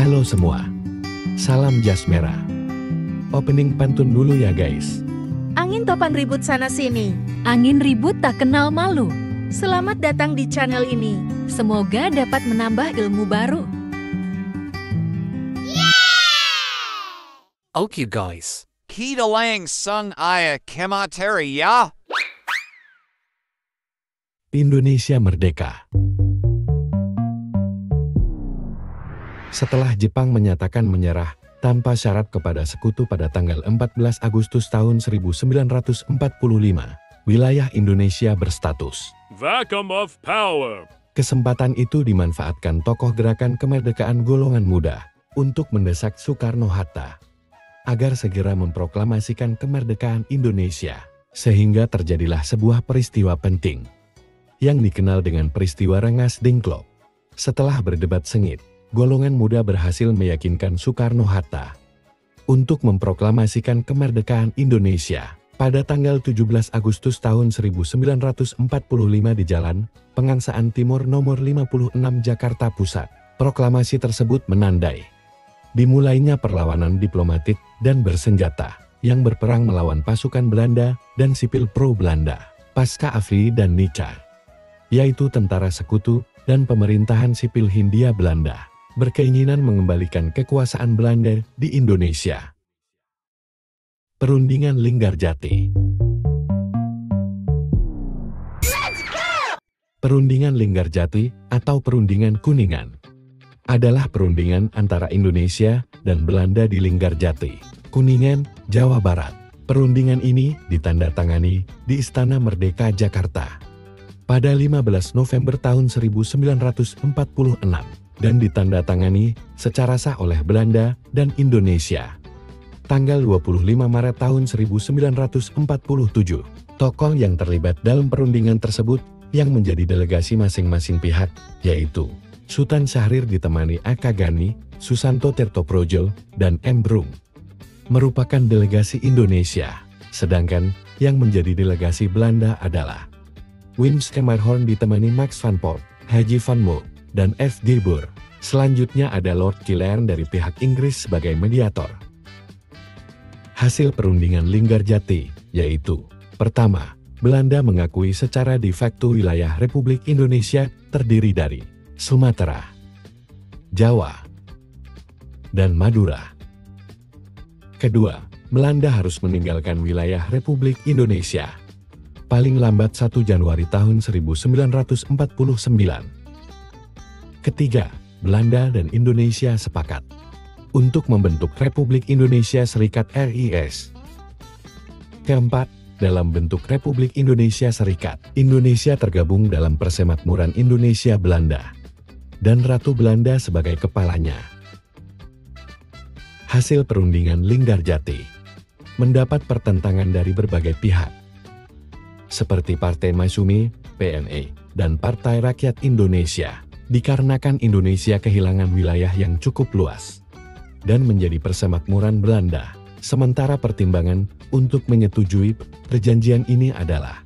Halo semua, salam jas merah. Opening pantun dulu ya guys. Angin topan ribut sana-sini. Angin ribut tak kenal malu. Selamat datang di channel ini. Semoga dapat menambah ilmu baru. Okay guys, kita lang sung aya kemateri ya. Indonesia merdeka. Setelah Jepang menyatakan menyerah tanpa syarat kepada sekutu pada tanggal 14 Agustus tahun 1945, wilayah Indonesia berstatus vacuum of power. Kesempatan itu dimanfaatkan tokoh gerakan kemerdekaan golongan muda untuk mendesak Soekarno-Hatta agar segera memproklamasikan kemerdekaan Indonesia, sehingga terjadilah sebuah peristiwa penting yang dikenal dengan peristiwa Rengas Dengklok. Setelah berdebat sengit, golongan muda berhasil meyakinkan Soekarno-Hatta untuk memproklamasikan kemerdekaan Indonesia pada tanggal 17 Agustus tahun 1945 di Jalan Pengangsaan Timur nomor 56 Jakarta Pusat. Proklamasi tersebut menandai dimulainya perlawanan diplomatik dan bersenjata yang berperang melawan pasukan Belanda dan sipil pro-Belanda pasca Afri dan Nica, yaitu tentara sekutu dan pemerintahan sipil Hindia Belanda, berkeinginan mengembalikan kekuasaan Belanda di Indonesia. Perundingan Linggarjati. Perundingan Linggarjati atau Perundingan Kuningan adalah perundingan antara Indonesia dan Belanda di Linggarjati, Kuningan, Jawa Barat. Perundingan ini ditandatangani di Istana Merdeka Jakarta pada 15 November tahun 1946 dan ditandatangani secara sah oleh Belanda dan Indonesia tanggal 25 Maret tahun 1947. Tokoh yang terlibat dalam perundingan tersebut yang menjadi delegasi masing-masing pihak, yaitu Sultan Syahrir ditemani A.K. Gani, Susanto Tirtoprojo, dan M. Brung, merupakan delegasi Indonesia, sedangkan yang menjadi delegasi Belanda adalah Wim Schemerhorn ditemani Max van Poort, Haji van Mook, dan F. G. Boer. Selanjutnya ada Lord Killearn dari pihak Inggris sebagai mediator. Hasil perundingan Linggarjati, yaitu: pertama, Belanda mengakui secara de facto wilayah Republik Indonesia terdiri dari Sumatera, Jawa, dan Madura. Kedua, Belanda harus meninggalkan wilayah Republik Indonesia paling lambat 1 Januari tahun 1949. Ketiga, Belanda dan Indonesia sepakat untuk membentuk Republik Indonesia Serikat RIS. Keempat, dalam bentuk Republik Indonesia Serikat, Indonesia tergabung dalam Persemakmuran Indonesia Belanda dan Ratu Belanda sebagai kepalanya. Hasil perundingan Linggarjati mendapat pertentangan dari berbagai pihak, seperti Partai Masyumi, PNE, dan Partai Rakyat Indonesia, dikarenakan Indonesia kehilangan wilayah yang cukup luas dan menjadi persemakmuran Belanda. Sementara pertimbangan untuk menyetujui perjanjian ini adalah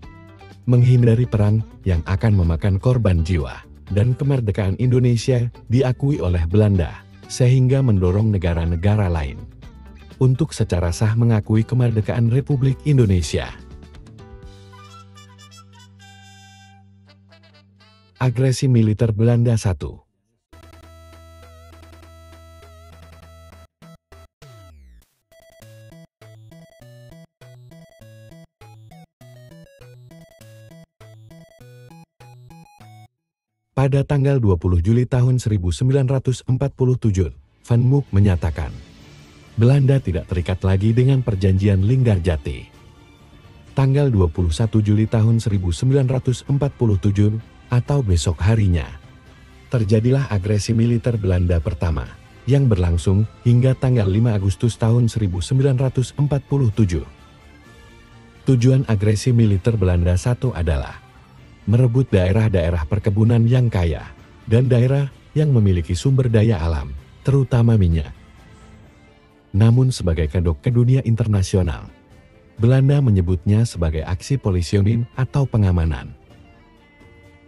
menghindari perang yang akan memakan korban jiwa, dan kemerdekaan Indonesia diakui oleh Belanda, sehingga mendorong negara-negara lain untuk secara sah mengakui kemerdekaan Republik Indonesia. Agresi militer Belanda 1. Pada tanggal 20 Juli tahun 1947, Van Mook menyatakan Belanda tidak terikat lagi dengan perjanjian Linggarjati. Tanggal 21 Juli tahun 1947 atau besok harinya, terjadilah agresi militer Belanda pertama yang berlangsung hingga tanggal 5 Agustus tahun 1947. Tujuan agresi militer Belanda 1 adalah merebut daerah-daerah perkebunan yang kaya dan daerah yang memiliki sumber daya alam, terutama minyak. Namun sebagai kedok ke dunia internasional, Belanda menyebutnya sebagai aksi polisionin atau pengamanan.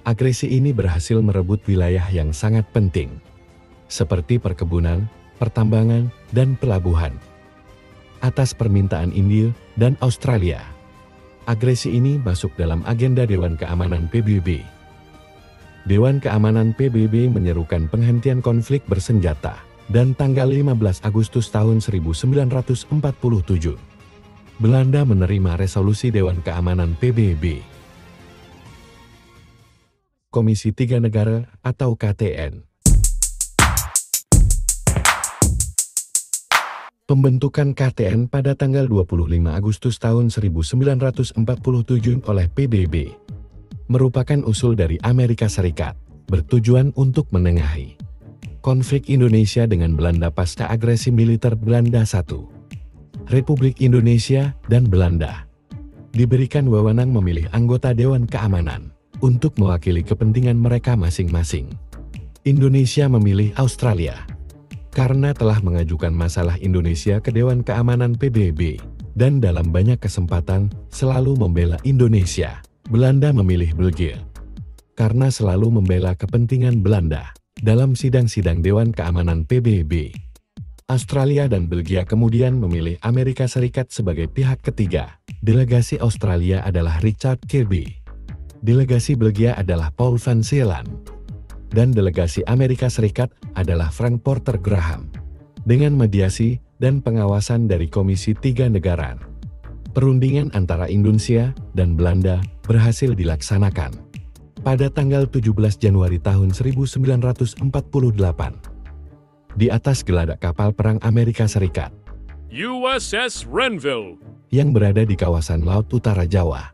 Agresi ini berhasil merebut wilayah yang sangat penting, seperti perkebunan, pertambangan, dan pelabuhan. Atas permintaan India dan Australia, agresi ini masuk dalam agenda Dewan Keamanan PBB. Dewan Keamanan PBB menyerukan penghentian konflik bersenjata, dan tanggal 15 Agustus tahun 1947, Belanda menerima resolusi Dewan Keamanan PBB. Komisi Tiga Negara atau KTN. Pembentukan KTN pada tanggal 25 Agustus tahun 1947 oleh PBB merupakan usul dari Amerika Serikat, bertujuan untuk menengahi konflik Indonesia dengan Belanda pasca agresi militer Belanda I. Republik Indonesia dan Belanda diberikan wewenang memilih anggota Dewan Keamanan untuk mewakili kepentingan mereka masing-masing. Indonesia memilih Australia karena telah mengajukan masalah Indonesia ke Dewan Keamanan PBB, dan dalam banyak kesempatan selalu membela Indonesia. Belanda memilih Belgia karena selalu membela kepentingan Belanda dalam sidang-sidang Dewan Keamanan PBB. Australia dan Belgia kemudian memilih Amerika Serikat sebagai pihak ketiga. Delegasi Australia adalah Richard Kirby, delegasi Belgia adalah Paul van Zeeland, dan delegasi Amerika Serikat adalah Frank Porter Graham. Dengan mediasi dan pengawasan dari Komisi Tiga Negara, perundingan antara Indonesia dan Belanda berhasil dilaksanakan pada tanggal 17 Januari tahun 1948 di atas geladak kapal perang Amerika Serikat USS Renville. yang berada di kawasan Laut Utara Jawa.